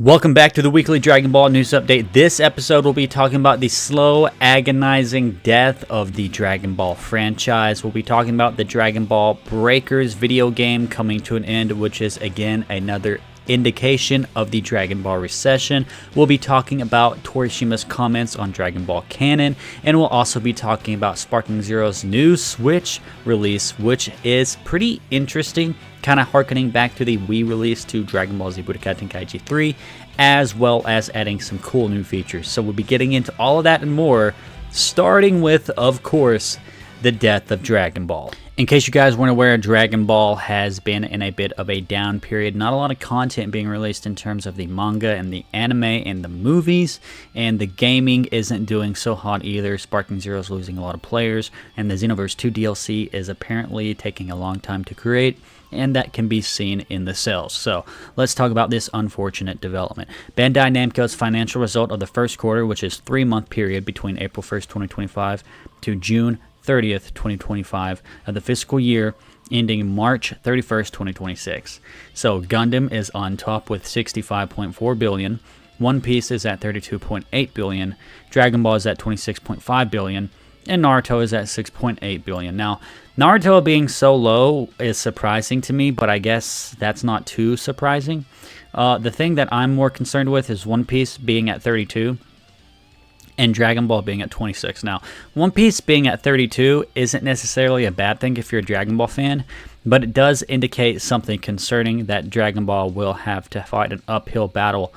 Welcome back to the weekly Dragon Ball news update. This episode will be talking about the slow, agonizing death of the Dragon Ball franchise. We'll be talking about the Dragon Ball Breakers video game coming to an end, which is again another indication of the Dragon Ball recession. We'll be talking about Torishima's comments on Dragon Ball Canon, and we'll also be talking about Sparking Zero's new Switch release, which is pretty interesting, kind of harkening back to the Wii release to Dragon Ball Z Budokai Tenkaichi 3, as well as adding some cool new features. So we'll be getting into all of that and more, starting with, of course, the death of Dragon Ball. In case you guys weren't aware, Dragon Ball has been in a bit of a down period. Not a lot of content being released in terms of the manga and the anime and the movies, and the gaming isn't doing so hot either. Sparking Zero is losing a lot of players, and the Xenoverse 2 DLC is apparently taking a long time to create, and that can be seen in the sales. So let's talk about this unfortunate development. Bandai Namco's financial result of the first quarter, which is 3-month period between April 1st, 2025 to June 30th, 2025 of the fiscal year ending March 31st, 2026. So Gundam is on top with 65.4 billion, One Piece is at 32.8 billion, Dragon Ball is at 26.5 billion, and Naruto is at 6.8 billion. Now, Naruto being so low is surprising to me, but I guess that's not too surprising. The thing that I'm more concerned with is One Piece being at 32 and Dragon Ball being at 26. Now, One Piece being at 32 isn't necessarily a bad thing if you're a Dragon Ball fan, but it does indicate something concerning that Dragon Ball will have to fight an uphill battle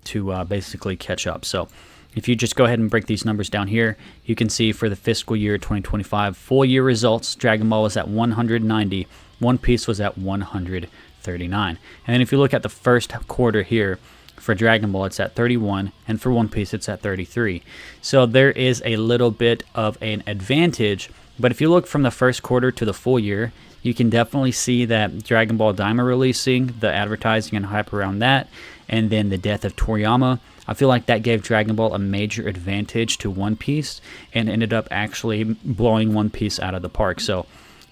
to basically catch up. So if you just go ahead and break these numbers down here, you can see for the fiscal year 2025 full year results, Dragon Ball was at 190, One Piece was at 139. And then if you look at the first quarter here, for Dragon Ball, it's at 31, and for One Piece, it's at 33. So there is a little bit of an advantage, but if you look from the first quarter to the full year, you can definitely see that Dragon Ball Daima releasing, the advertising and hype around that, and then the death of Toriyama, I feel like that gave Dragon Ball a major advantage to One Piece, and ended up actually blowing One Piece out of the park. So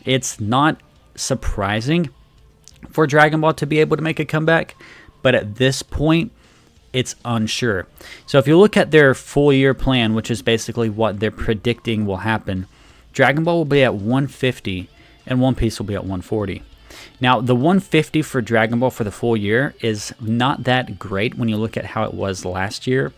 it's not surprising for Dragon Ball to be able to make a comeback, but at this point, it's unsure. So if you look at their full year plan, which is basically what they're predicting will happen, Dragon Ball will be at 150 and One Piece will be at 140. Now, the 150 for Dragon Ball for the full year is not that great when you look at how it was last year.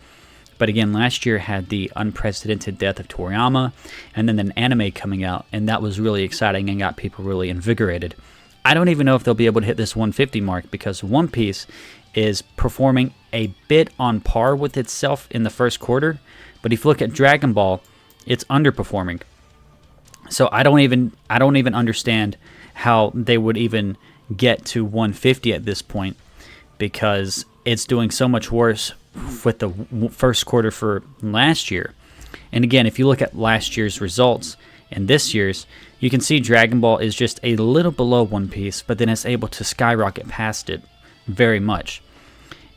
But again, last year had the unprecedented death of Toriyama, and then an anime coming out, and that was really exciting and got people really invigorated. I don't even know if they'll be able to hit this 150 mark, because One Piece is performing a bit on par with itself in the first quarter, but if you look at Dragon Ball, it's underperforming. So I don't even understand how they would even get to 150 at this point, because it's doing so much worse with the first quarter for last year. And again, if you look at last year's results and this year's, you can see Dragon Ball is just a little below One Piece, but then it's able to skyrocket past it very much.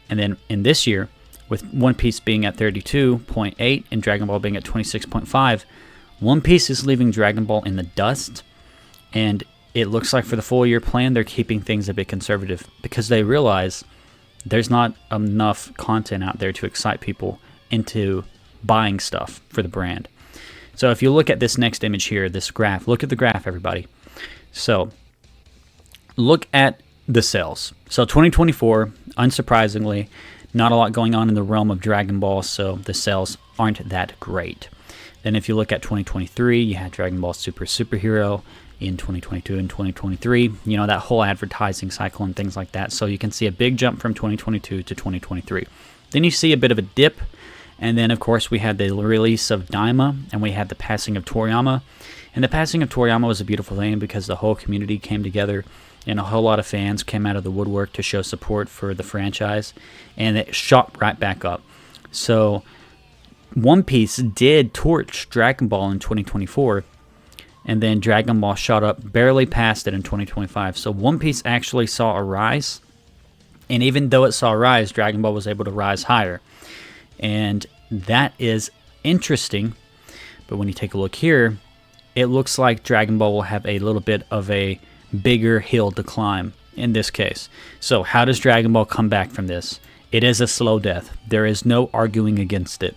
And then in this year, with One Piece being at 32.8 and Dragon Ball being at 26.5, One Piece is leaving Dragon Ball in the dust. And it looks like for the full year plan, they're keeping things a bit conservative, because they realize there's not enough content out there to excite people into buying stuff for the brand. So if you look at this next image here, this graph, look at the graph, everybody. So look at the sales. So 2024, unsurprisingly, not a lot going on in the realm of Dragon Ball, so the sales aren't that great. Then if you look at 2023, you had Dragon Ball Super Superhero in 2022 and 2023, you know, that whole advertising cycle and things like that. So you can see a big jump from 2022 to 2023. Then you see a bit of a dip, and then of course we had the release of Daima, and we had the passing of Toriyama. And the passing of Toriyama was a beautiful thing, because the whole community came together, and a whole lot of fans came out of the woodwork to show support for the franchise, and it shot right back up. So One Piece did torch Dragon Ball in 2024, and then Dragon Ball shot up, barely past it in 2025. So One Piece actually saw a rise, and even though it saw a rise, Dragon Ball was able to rise higher. And that is interesting, but when you take a look here, it looks like Dragon Ball will have a little bit of a bigger hill to climb in this case. So how does Dragon Ball come back from this? It is a slow death. There is no arguing against it.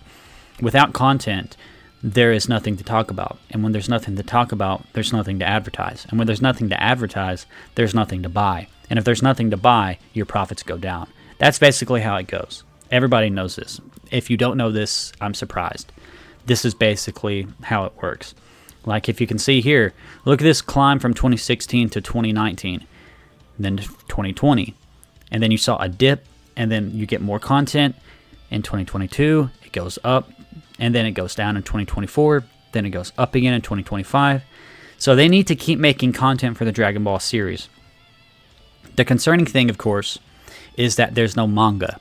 Without content, there is nothing to talk about. And when there's nothing to talk about, there's nothing to advertise. And when there's nothing to advertise, there's nothing to buy. And if there's nothing to buy, your profits go down. That's basically how it goes. Everybody knows this. If you don't know this, I'm surprised. This is basically how it works. Like if you can see here, look at this climb from 2016 to 2019, then to 2020. And then you saw a dip, and then you get more content. In 2022, it goes up, and then it goes down in 2024, then it goes up again in 2025. So they need to keep making content for the Dragon Ball series. The concerning thing, of course, is that there's no manga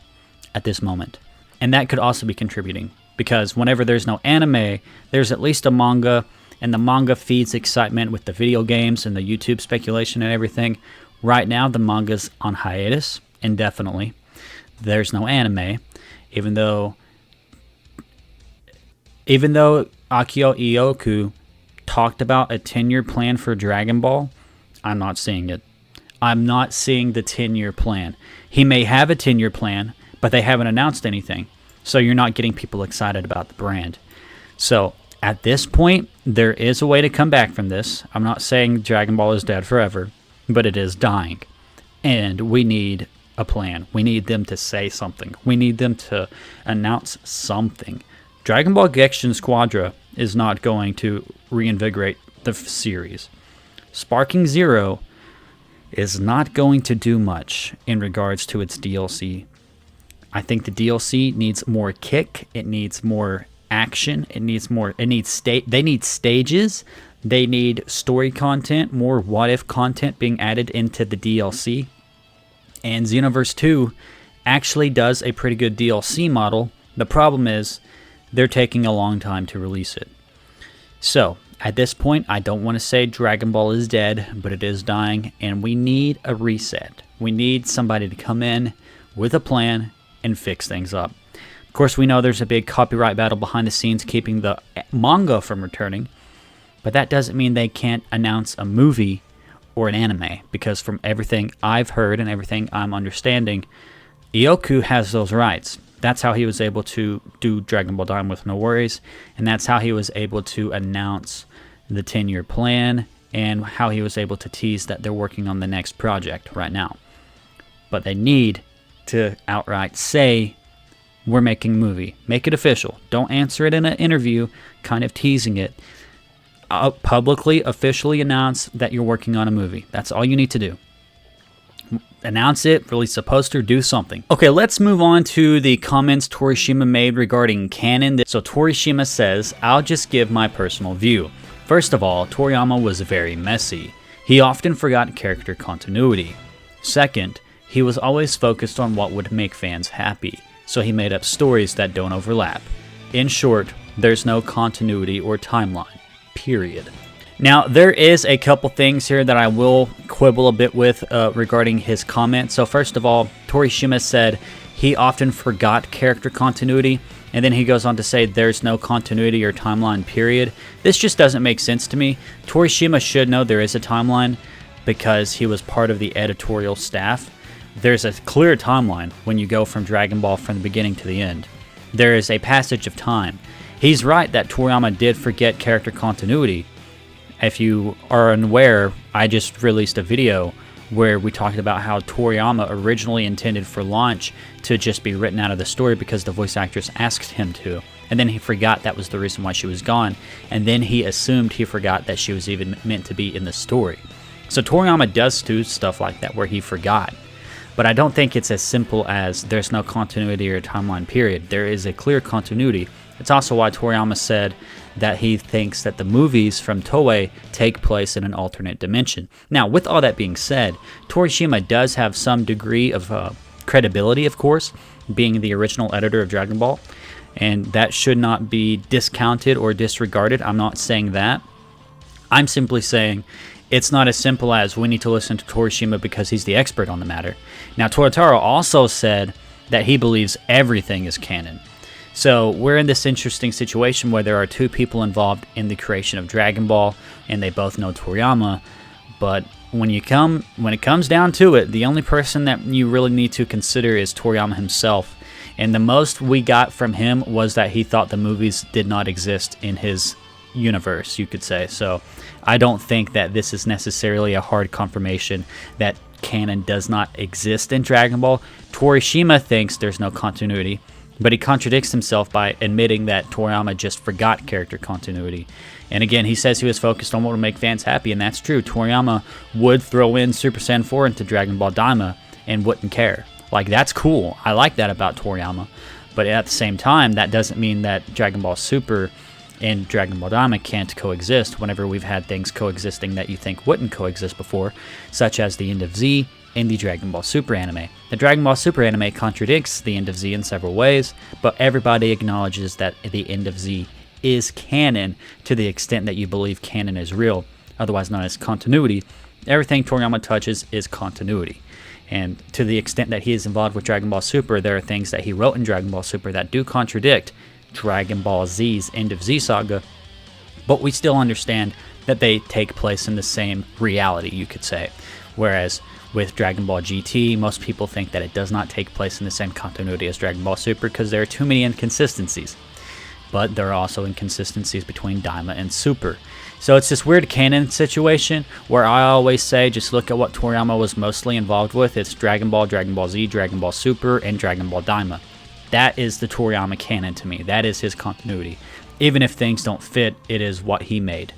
at this moment. And that could also be contributing, because whenever there's no anime, there's at least a manga, and the manga feeds excitement with the video games and the YouTube speculation and everything. Right now, the manga's on hiatus, indefinitely. There's no anime, even though Akio Ioku talked about a 10-year plan for Dragon Ball, I'm not seeing it. I'm not seeing the 10-year plan. He may have a 10-year plan, but they haven't announced anything. So you're not getting people excited about the brand. So at this point, there is a way to come back from this. I'm not saying Dragon Ball is dead forever, but it is dying. And we need a plan. We need them to say something. We need them to announce something. Dragon Ball Gexhin Squadra is not going to reinvigorate the series. Sparking Zero is not going to do much in regards to its DLC. I think the DLC needs more kick. It needs more action. They need stages. They need story content, more what-if content being added into the DLC. And Xenoverse 2 actually does a pretty good DLC model. The problem is they're taking a long time to release it. So, at this point, I don't want to say Dragon Ball is dead, but it is dying, and we need a reset. We need somebody to come in with a plan and fix things up. Of course, we know there's a big copyright battle behind the scenes keeping the manga from returning, but that doesn't mean they can't announce a movie or an anime, because from everything I've heard and everything I'm understanding, Ioku has those rights. That's how he was able to do Dragon Ball Daima with no worries, and that's how he was able to announce the 10-year plan, and how he was able to tease that they're working on the next project right now. But they need to outright say, we're making a movie. Make it official. Don't answer it in an interview, kind of teasing it. Publicly, officially announce that you're working on a movie. That's all you need to do. Announce it, release a poster, do something. Okay, let's move on to the comments Torishima made regarding Canon. So Torishima says, I'll just give my personal view. First of all, Toriyama was very messy. He often forgot character continuity. Second, he was always focused on what would make fans happy, so he made up stories that don't overlap. In short, there's no continuity or timeline, period. Now, there is a couple things here that I will quibble a bit with regarding his comment. So first of all, Torishima said he often forgot character continuity, and then he goes on to say there's no continuity or timeline, period. This just doesn't make sense to me. Torishima should know there is a timeline because he was part of the editorial staff. There's a clear timeline when you go from Dragon Ball from the beginning to the end. There is a passage of time. He's right that Toriyama did forget character continuity. If you are unaware, I just released a video where we talked about how Toriyama originally intended for Launch to just be written out of the story because the voice actress asked him to. And then he forgot that was the reason why she was gone. And then he assumed he forgot that she was even meant to be in the story. So Toriyama does do stuff like that where he forgot. But I don't think it's as simple as there's no continuity or timeline, period. There is a clear continuity. It's also why Toriyama said that he thinks that the movies from Toei take place in an alternate dimension. Now, with all that being said, Torishima does have some degree of credibility, of course, being the original editor of Dragon Ball, and that should not be discounted or disregarded. I'm not saying that. I'm simply saying it's not as simple as we need to listen to Torishima because he's the expert on the matter. Now, Torotaro also said that he believes everything is canon. So we're in this interesting situation where there are two people involved in the creation of Dragon Ball, and they both know Toriyama, but when it comes down to it, the only person that you really need to consider is Toriyama himself. And the most we got from him was that he thought the movies did not exist in his universe, you could say. So I don't think that this is necessarily a hard confirmation that canon does not exist in Dragon Ball. Torishima thinks there's no continuity, but he contradicts himself by admitting that Toriyama just forgot character continuity. And again, he says he was focused on what would make fans happy, and that's true. Toriyama would throw in Super Saiyan 4 into Dragon Ball Daima and wouldn't care. Like, that's cool. I like that about Toriyama. But at the same time, that doesn't mean that Dragon Ball Super and Dragon Ball Daima can't coexist whenever we've had things coexisting that you think wouldn't coexist before, such as the End of Z and the Dragon Ball Super anime. The Dragon Ball Super anime contradicts the End of Z in several ways, but everybody acknowledges that the End of Z is canon to the extent that you believe canon is real, otherwise known as continuity. Everything Toriyama touches is continuity. And to the extent that he is involved with Dragon Ball Super, there are things that he wrote in Dragon Ball Super that do contradict Dragon Ball Z's End of Z saga, but we still understand that they take place in the same reality, you could say. Whereas with Dragon Ball GT, most people think that it does not take place in the same continuity as Dragon Ball Super because there are too many inconsistencies. But there are also inconsistencies between Daima and Super. So it's this weird canon situation where I always say just look at what Toriyama was mostly involved with. It's Dragon Ball, Dragon Ball Z, Dragon Ball Super, and Dragon Ball Daima. That is the Toriyama canon to me. That is his continuity. Even if things don't fit, it is what he made.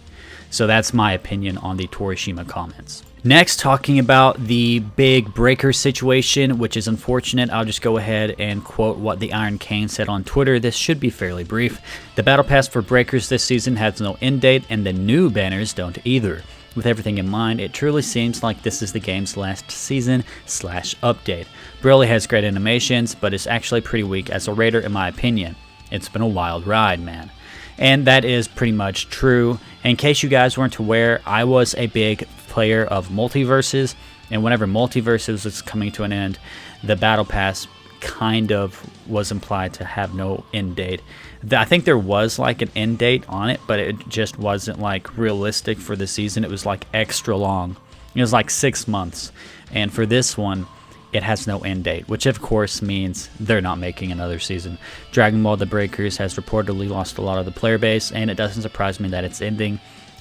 So that's my opinion on the Torishima comments. Next, talking about the big breaker situation, which is unfortunate. I'll just go ahead and quote what the Iron Cane said on Twitter. This should be fairly brief. The battle pass for breakers this season has no end date, and the new banners don't either. With everything in mind, it truly seems like this is the game's last season/update. Broly has great animations, but is actually pretty weak as a raider in my opinion. It's been a wild ride, man. And that is pretty much true. In case you guys weren't aware, I was a big player of Multiverses, and whenever Multiverses was coming to an end, the Battle Pass kind of was implied to have no end date. I think there was like an end date on it, but it just wasn't like realistic for the season. It was like extra long. It was like 6 months. And for this one, it has no end date, which of course means they're not making another season. Dragon Ball The Breakers has reportedly lost a lot of the player base, and it doesn't surprise me that it's ending.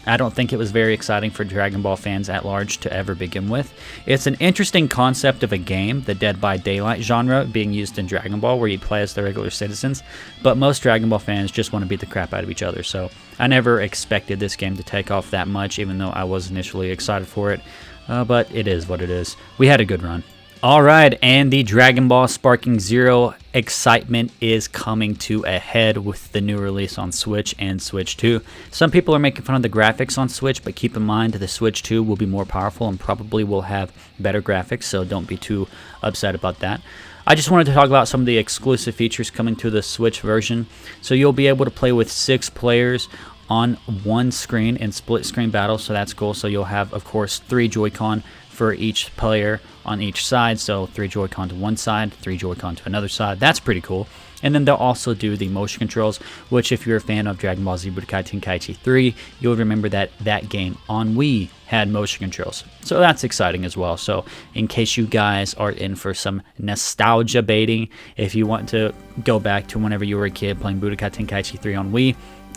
I don't think it was very exciting for Dragon Ball fans at large to ever begin with. It's an interesting concept of a game, the Dead by Daylight genre, being used in Dragon Ball where you play as the regular citizens, but most Dragon Ball fans just want to beat the crap out of each other, so I never expected this game to take off that much, even though I was initially excited for it, but it is what it is. We had a good run. Alright, and the Dragon Ball Sparking Zero excitement is coming to a head with the new release on Switch and Switch 2. Some people are making fun of the graphics on Switch, but keep in mind the Switch 2 will be more powerful and probably will have better graphics, so don't be too upset about that. I just wanted to talk about some of the exclusive features coming to the Switch version. So you'll be able to play with 6 players on one screen in split screen battles, so that's cool. So you'll have, of course, 3 Joy-Con for each player on each side, so 3 Joy-Con to one side, 3 Joy-Con to another side. That's pretty cool. And then they'll also do the motion controls, which if you're a fan of Dragon Ball Z Budokai Tenkaichi 3, you'll remember that that game on Wii had motion controls. So that's exciting as well. So in case you guys are in for some nostalgia baiting, if you want to go back to whenever you were a kid playing Budokai Tenkaichi 3 on Wii,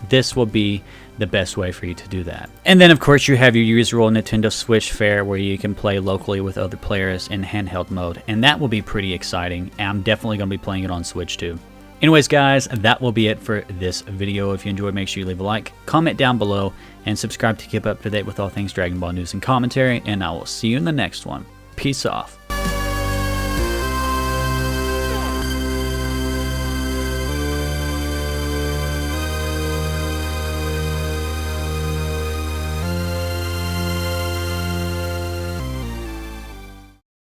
this will be the best way for you to do that. And then of course you have your usual Nintendo Switch fare where you can play locally with other players in handheld mode, and that will be pretty exciting. I'm definitely going to be playing it on Switch too. Anyways guys, that will be it for this video. If you enjoyed, make sure you leave a like, comment down below, and subscribe to keep up to date with all things Dragon Ball news and commentary, and I will see you in the next one. Peace off.